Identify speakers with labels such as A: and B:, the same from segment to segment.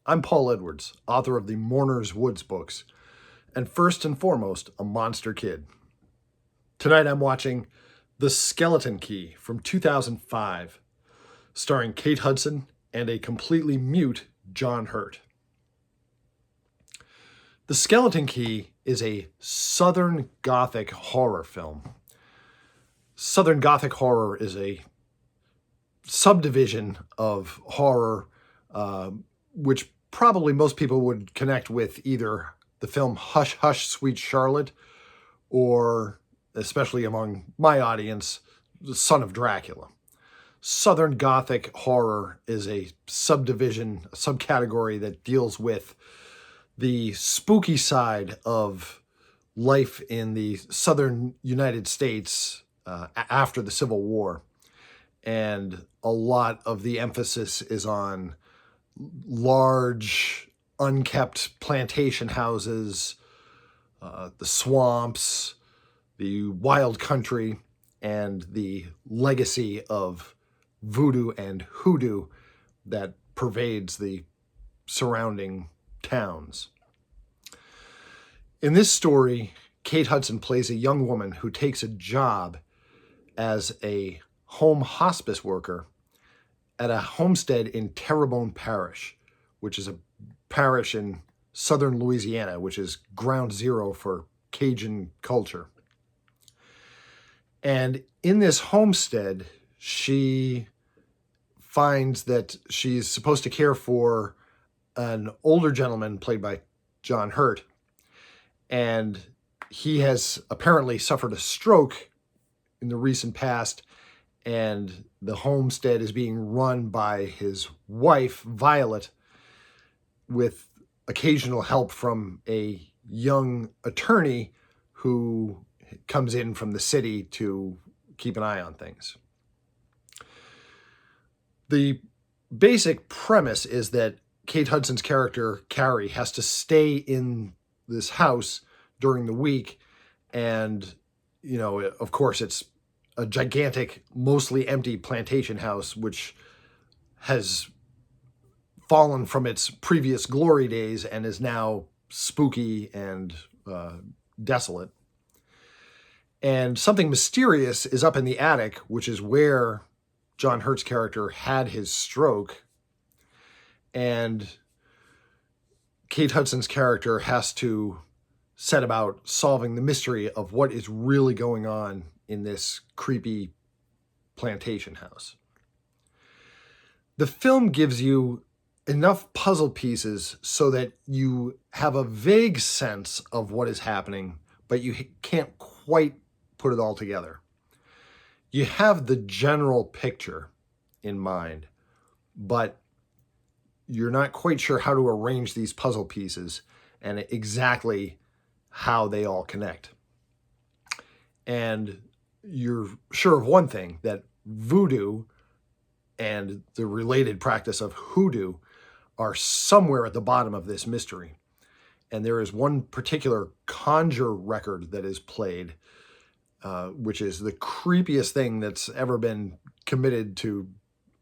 A: I'm Paul Edwards, author of the Mourner's Woods books, and first and foremost, a monster kid. Tonight I'm watching The Skeleton Key from 2005, starring Kate Hudson and a completely mute John Hurt. The Skeleton Key is a Southern Gothic horror film. Southern Gothic horror is a subdivision of horror, which probably most people would connect with either the film Hush Hush Sweet Charlotte or, especially among my audience, The Son of Dracula. Southern Gothic horror is a subdivision, a subcategory that deals with the spooky side of life in the southern United States after the Civil War. And a lot of the emphasis is on large, unkept plantation houses, the swamps, the wild country, and the legacy of voodoo and hoodoo that pervades the surrounding towns. In this story, Kate Hudson plays a young woman who takes a job as a home hospice worker at a homestead in Terrebonne Parish, which is a parish in southern Louisiana, which is ground zero for Cajun culture. And in this homestead, she finds that she's supposed to care for an older gentleman played by John Hurt, and he has apparently suffered a stroke in the recent past, and the homestead is being run by his wife, Violet, with occasional help from a young attorney who comes in from the city to keep an eye on things. The basic premise is that Kate Hudson's character, Carrie, has to stay in this house during the week. And, you know, of course, it's a gigantic, mostly empty plantation house, which has fallen from its previous glory days and is now spooky and desolate. And something mysterious is up in the attic, which is where John Hurt's character had his stroke. And Kate Hudson's character has to set about solving the mystery of what is really going on in this creepy plantation house. The film gives you enough puzzle pieces so that you have a vague sense of what is happening, but you can't quite put it all together. You have the general picture in mind, but you're not quite sure how to arrange these puzzle pieces and exactly how they all connect. And you're sure of one thing, that voodoo and the related practice of hoodoo are somewhere at the bottom of this mystery. And there is one particular conjure record that is played, which is the creepiest thing that's ever been committed to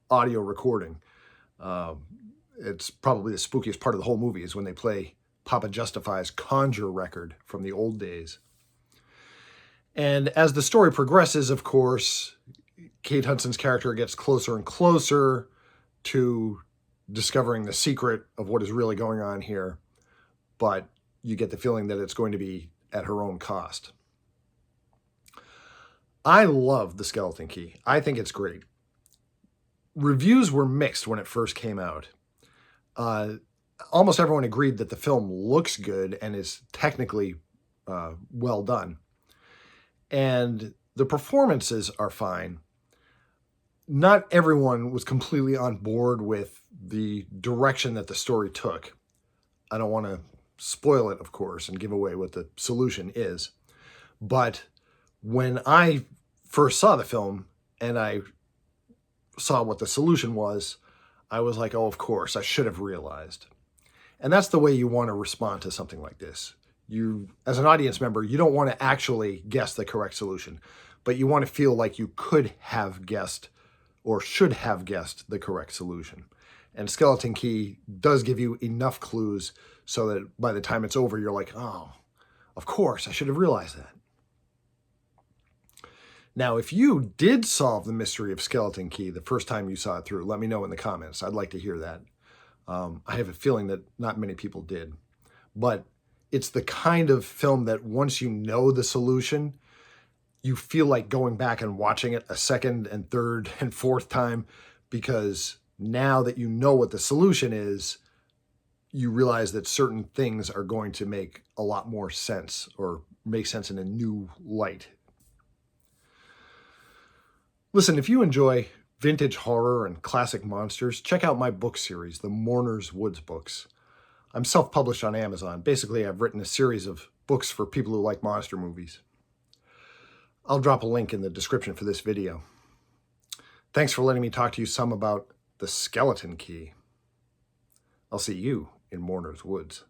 A: audio recording. It's probably the spookiest part of the whole movie is when they play Papa Justify's conjure record from the old days. And as the story progresses, of course, Kate Hudson's character gets closer and closer to discovering the secret of what is really going on here, but you get the feeling that it's going to be at her own cost. I love The Skeleton Key. I think it's great. Reviews were mixed when it first came out. Almost everyone agreed that the film looks good and is technically well done. And the performances are fine. Not everyone was completely on board with the direction that the story took. I don't want to spoil it, of course, and give away what the solution is. But when I first saw the film and I saw what the solution was, I was like, oh, of course, I should have realized. And that's the way you want to respond to something like this. You, as an audience member, you don't want to actually guess the correct solution, but you want to feel like you could have guessed or should have guessed the correct solution. And Skeleton Key does give you enough clues so that by the time it's over, you're like, oh, of course, I should have realized that. Now, if you did solve the mystery of Skeleton Key the first time you saw it through, let me know in the comments. I'd like to hear that. I have a feeling that not many people did. But it's the kind of film that once you know the solution, you feel like going back and watching it a second and third and fourth time, because now that you know what the solution is, you realize that certain things are going to make a lot more sense, or make sense in a new light. Listen, if you enjoy vintage horror and classic monsters, check out my book series, the Mourner's Woods books. I'm self-published on Amazon. Basically, I've written a series of books for people who like monster movies. I'll drop a link in the description for this video. Thanks for letting me talk to you some about the Skeleton Key. I'll see you in Mourner's Woods.